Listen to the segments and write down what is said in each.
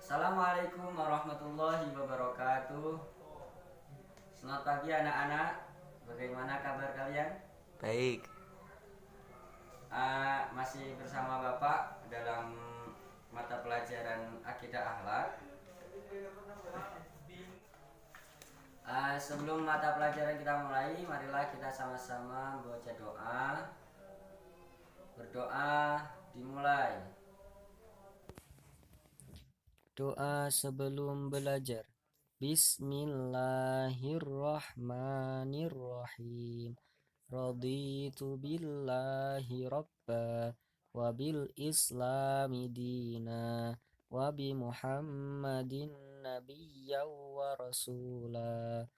Assalamualaikum warahmatullahi wabarakatuh. Selamat pagi anak-anak. Bagaimana kabar kalian? Baik, Masih bersama Bapak dalam mata pelajaran Akidah Akhlak. Sebelum mata pelajaran kita mulai, marilah kita sama-sama membaca doa. Berdoa dimulai. Doa sebelum belajar. Bismillahirrahmanirrahim. Raditu billahi rabba wa bil islami dina wa bi muhammadin nabiyya wa rasula.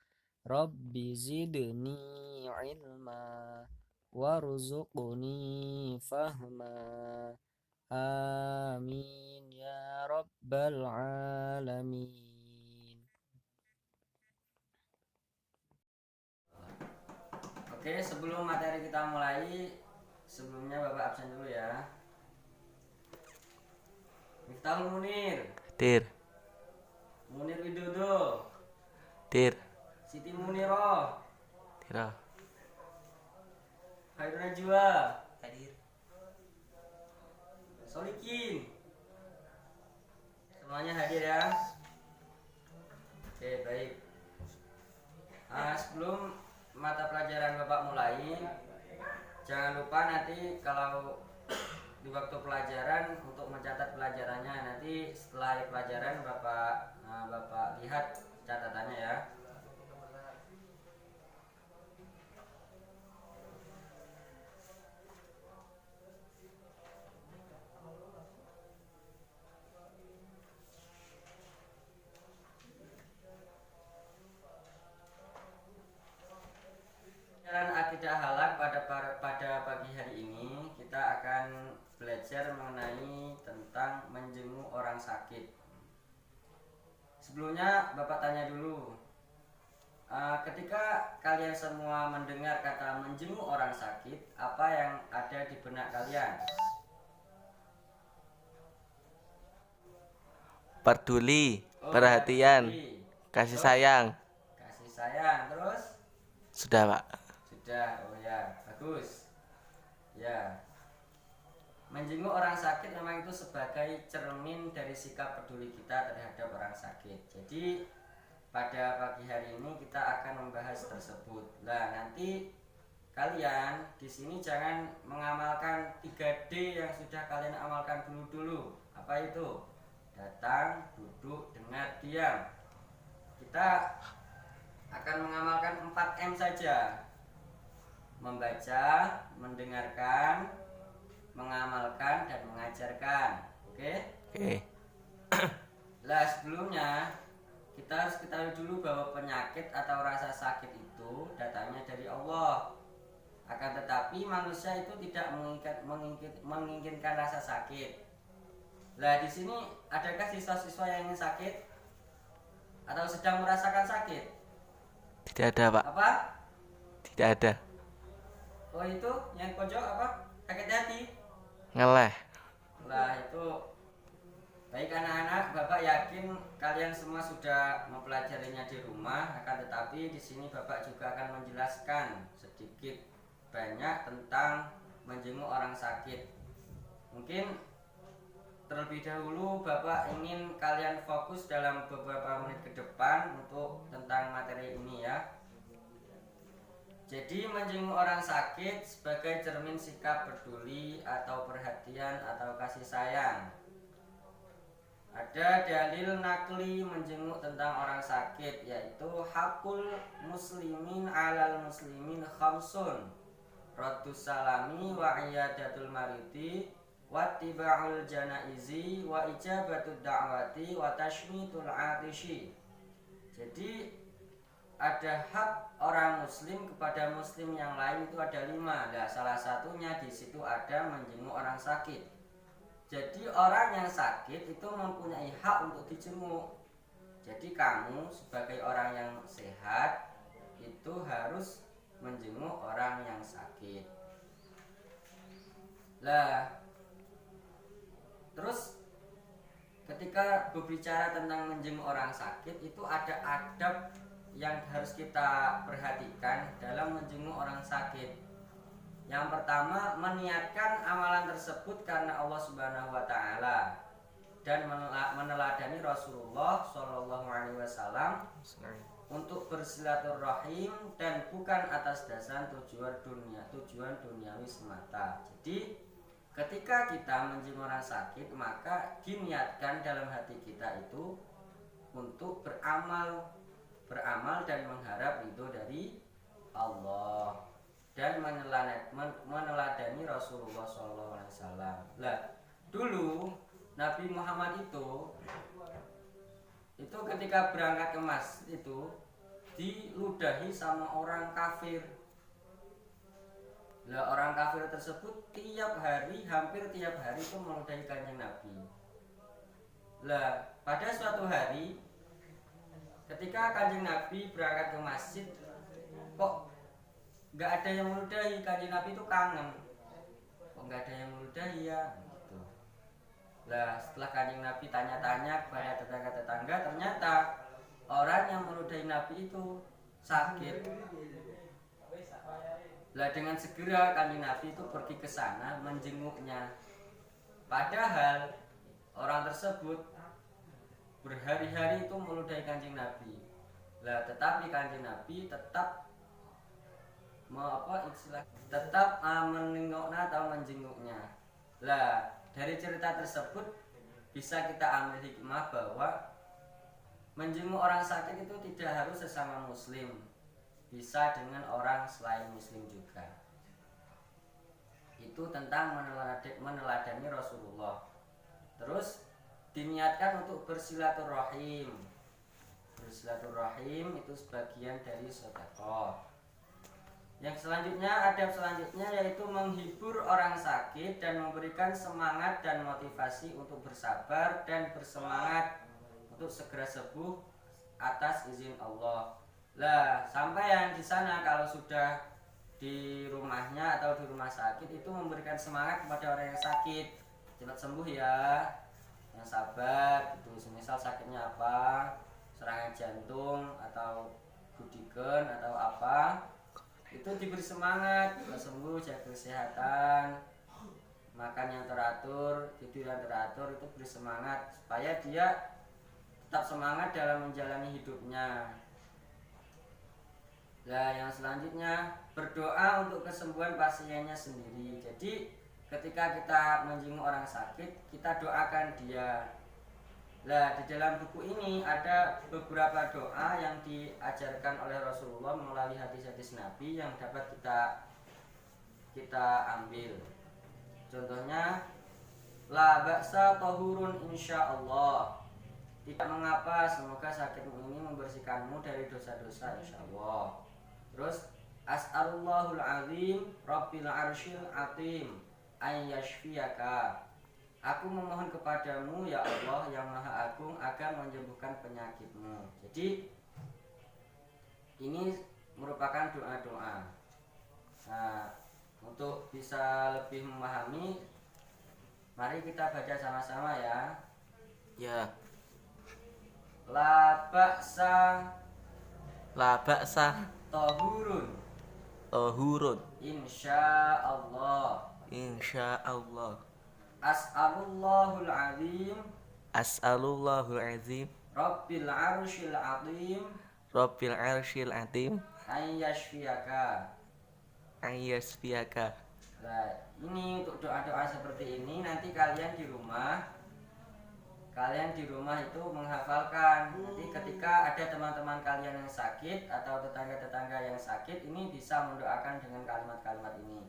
Rabbi zidni ilma warzuqni fahma. Amin ya rabbal alamin. Oke, sebelum materi kita mulai, sebelumnya Bapak absen dulu ya. Miftahul Munir, Tir, Munir Widodo, Tir, Siti Muniro, Tira, Khairul Najwa, hadir. Solikin, semuanya hadir ya. Oke, baik. Sebelum mata pelajaran Bapak mulai, jangan lupa nanti kalau di waktu pelajaran untuk mencatat pelajarannya. Nanti setelah pelajaran Bapak lihat catatannya ya. Pelajaran akidah halak pada pagi hari ini kita akan belajar mengenai tentang menjenguk orang sakit. Sebelumnya Bapak tanya dulu, ketika kalian semua mendengar kata menjenguk orang sakit, apa yang ada di benak kalian? peduli, Oh ya, perhatian, peduli. kasih Terus sayang. kasih sayang. Terus Sudah, Pak. sudah. Oh ya, bagus. Ya, menjenguk orang sakit memang itu sebagai cermin dari sikap peduli kita terhadap orang sakit. Jadi pada pagi hari ini kita akan membahas tersebut. Nah, nanti kalian di sini jangan mengamalkan 3D yang sudah kalian amalkan dulu. Apa itu? Datang, duduk, dengar, diam. Kita akan mengamalkan 4M saja. Membaca, mendengarkan, mengamalkan, dan mengajarkan. Oke? Oke. Nah, sebelumnya kita harus ketahui dulu bahwa penyakit atau rasa sakit itu datangnya dari Allah. Akan tetapi manusia itu tidak menginginkan rasa sakit. Nah, di sini adakah siswa-siswa yang ingin sakit atau sedang merasakan sakit? Tidak ada, Pak. Apa? Tidak ada. Oh, itu yang pojok apa? Sakit hati. Ngeleh. Nah, itu baik anak-anak, Bapak yakin kalian semua sudah mempelajarinya di rumah. Akan tetapi di sini Bapak juga akan menjelaskan sedikit banyak tentang menjenguk orang sakit. Mungkin terlebih dahulu Bapak ingin kalian fokus dalam beberapa menit ke depan untuk tentang materi ini ya. Jadi menjenguk orang sakit sebagai cermin sikap peduli atau perhatian atau kasih sayang. Ada dalil nakli menjenguk tentang orang sakit, yaitu hakul muslimin alal muslimin khamsun, raddus salami wa iyadatul maridi wattiba'ul janaizi wa ijabatud da'wati wa tashmitul atishi. Jadi ada hak orang muslim kepada muslim yang lain itu ada 5. Nah, salah satunya di situ ada menjenguk orang sakit. Jadi orang yang sakit itu mempunyai hak untuk dijenguk. Jadi kamu sebagai orang yang sehat itu harus menjenguk orang yang sakit. Lah, terus ketika ketika berbicara tentang menjenguk orang sakit itu ada adab yang harus kita perhatikan dalam menjenguk orang sakit. Yang pertama, meniatkan amalan tersebut karena Allah Subhanahu wa taala dan meneladani Rasulullah Shallallahu alaihi wasallam untuk bersilaturahim dan bukan atas dasar tujuan duniawi semata. Jadi ketika kita menjenguk orang sakit, maka diniatkan dalam hati kita itu untuk beramal dan mengharap ridho dari Allah dan meneladani Rasulullah SAW. Lah, dulu Nabi Muhammad itu ketika berangkat ke masjid itu diludahi sama orang kafir. Lah, orang kafir tersebut hampir tiap hari itu meludahi Kanjeng Nabi. Lah, pada suatu hari ketika Kanjeng Nabi berangkat ke masjid, kok nggak ada yang meludahi. Kanjeng Nabi itu kangen, kok nggak ada yang meludahi ya gitu. Lah, setelah Kanjeng Nabi tanya-tanya kepada tetangga-tetangga, ternyata orang yang meludahi Nabi itu sakit. Lah, dengan segera Kanjeng Nabi itu pergi ke sana menjenguknya. Padahal orang tersebut berhari-hari itu meludahi Kanjeng Nabi. Lah, tetapi Kanjeng Nabi tetap menengoknya atau menjenguknya. Lah, dari cerita tersebut bisa kita ambil hikmah bahwa menjenguk orang sakit itu tidak harus sesama muslim, bisa dengan orang selain muslim juga. Itu tentang meneladani Rasulullah. Terus diniatkan untuk bersilaturahim. Bersilaturahim itu sebagian dari sedekah. Yang selanjutnya, adab selanjutnya yaitu menghibur orang sakit dan memberikan semangat dan motivasi untuk bersabar dan bersemangat untuk segera sembuh atas izin Allah. Lah, sampai yang di sana kalau sudah di rumahnya atau di rumah sakit itu memberikan semangat kepada orang yang sakit, cepat sembuh ya, yang sabar itu. Misal sakitnya apa, serangan jantung atau gudigen atau apa, itu diberi semangat, cepat sembuh, jaga kesehatan, makan yang teratur, tidur yang teratur, itu beri semangat supaya dia tetap semangat dalam menjalani hidupnya. Nah, yang selanjutnya berdoa untuk kesembuhan pasiennya sendiri. Jadi ketika kita menjenguk orang sakit, kita doakan dia. Nah, di dalam buku ini ada beberapa doa yang diajarkan oleh Rasulullah melalui hadis-hadis Nabi yang dapat kita ambil. Contohnya, la ba'sa tahurun insyaallah. Tidak mengapa, semoga sakitmu ini membersihkanmu dari dosa-dosa insyaallah. Terus, as'alullahul azim rabbil arsyil atim ay yashfiyaka. Aku memohon kepadamu ya Allah yang maha agung agar menyembuhkan penyakitmu. Jadi ini merupakan doa-doa. Nah, untuk bisa lebih memahami, mari kita baca sama-sama ya. Ya. La ba'sa tahurun insyaallah. As'alullahul azim rabbil arsyil atim ayyashfiyaka. Nah, ini untuk doa-doa seperti ini nanti kalian di rumah itu menghafalkan. Nanti ketika ada teman-teman kalian yang sakit atau tetangga-tetangga yang sakit, ini bisa mendoakan dengan kalimat-kalimat ini.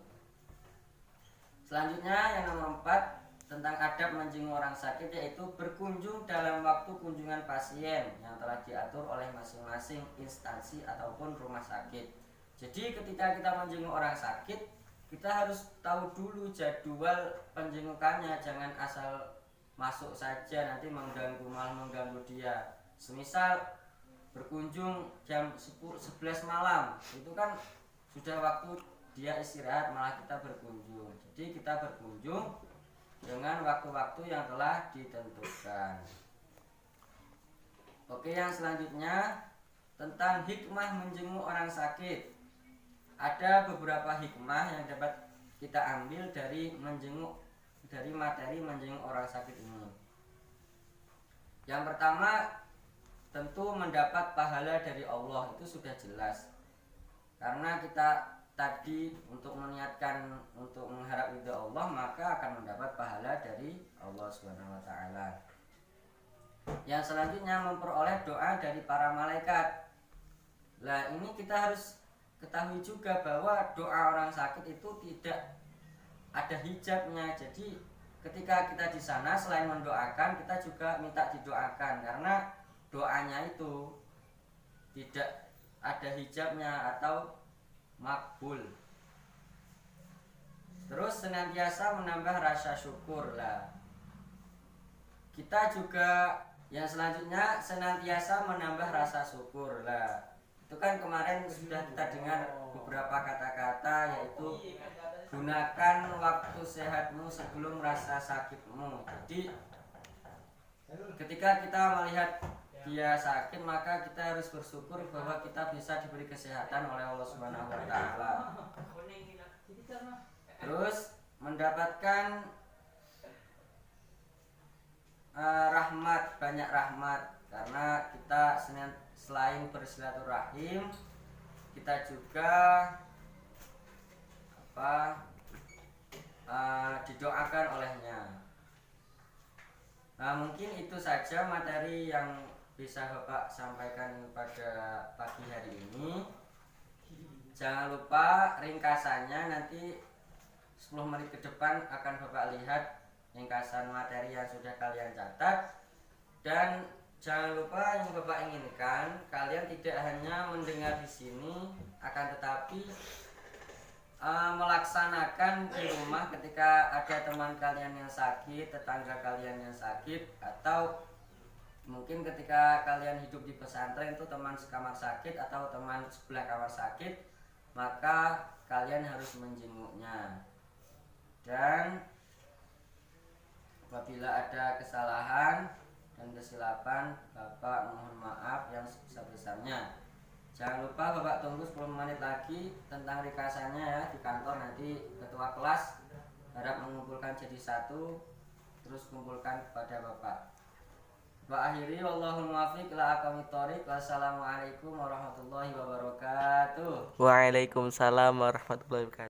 Selanjutnya yang nomor 4 tentang adab menjenguk orang sakit, yaitu berkunjung dalam waktu kunjungan pasien yang telah diatur oleh masing-masing instansi ataupun rumah sakit. Jadi ketika kita menjenguk orang sakit, kita harus tahu dulu jadwal penjengukannya, jangan asal masuk saja nanti mengganggu dia. Semisal berkunjung jam 11 malam, itu kan sudah waktu dia istirahat, malah kita berkunjung. Jadi kita berkunjung dengan waktu-waktu yang telah ditentukan. Oke, yang selanjutnya tentang hikmah menjenguk orang sakit. Ada beberapa hikmah yang dapat kita ambil dari materi menjenguk orang sakit ini. Yang pertama, tentu mendapat pahala dari Allah, itu sudah jelas. Karena kita tadi untuk meniatkan untuk mengharap ridha Allah, maka akan mendapat pahala dari Allah Subhanahu wa taala. Yang selanjutnya memperoleh doa dari para malaikat. Nah, ini kita harus ketahui juga bahwa doa orang sakit itu tidak ada hijabnya. Jadi ketika kita di sana selain mendoakan, kita juga minta didoakan, karena doanya itu tidak ada hijabnya atau makbul. Terus senantiasa menambah rasa syukur. Lah, kita juga yang selanjutnya senantiasa menambah rasa syukur. Lah, itu kan kemarin sudah kita dengar beberapa kata-kata, yaitu gunakan waktu sehatmu sebelum rasa sakitmu. Jadi ketika kita melihat dia sakit, maka kita harus bersyukur bahwa kita bisa diberi kesehatan oleh Allah Subhanahu wa taala. Terus mendapatkan rahmat, banyak rahmat, karena kita selain bersilaturahim, kita juga didoakan olehnya. Nah, mungkin itu saja materi yang bisa Bapak sampaikan pada pagi hari ini. Jangan lupa ringkasannya nanti 10 menit ke depan akan Bapak lihat ringkasan materi yang sudah kalian catat. Dan jangan lupa yang Bapak inginkan, kalian tidak hanya mendengar di sini, akan tetapi melaksanakan di rumah ketika ada teman kalian yang sakit, tetangga kalian yang sakit, atau mungkin ketika kalian hidup di pesantren itu teman sekamar sakit atau teman sebelah kamar sakit, maka kalian harus menjenguknya. Dan apabila ada kesalahan dan kesilapan, Bapak mohon maaf yang sebesar-besarnya. Jangan lupa Bapak tunggu 10 menit lagi tentang ringkasannya ya di kantor. Nanti ketua kelas harap mengumpulkan jadi satu, terus kumpulkan kepada Bapak. Wa akhiri wallahul muwaffiq ila aqwamit thoriq. Wassalamualaikum warahmatullahi wabarakatuh. Waalaikumsalam warahmatullahi wabarakatuh.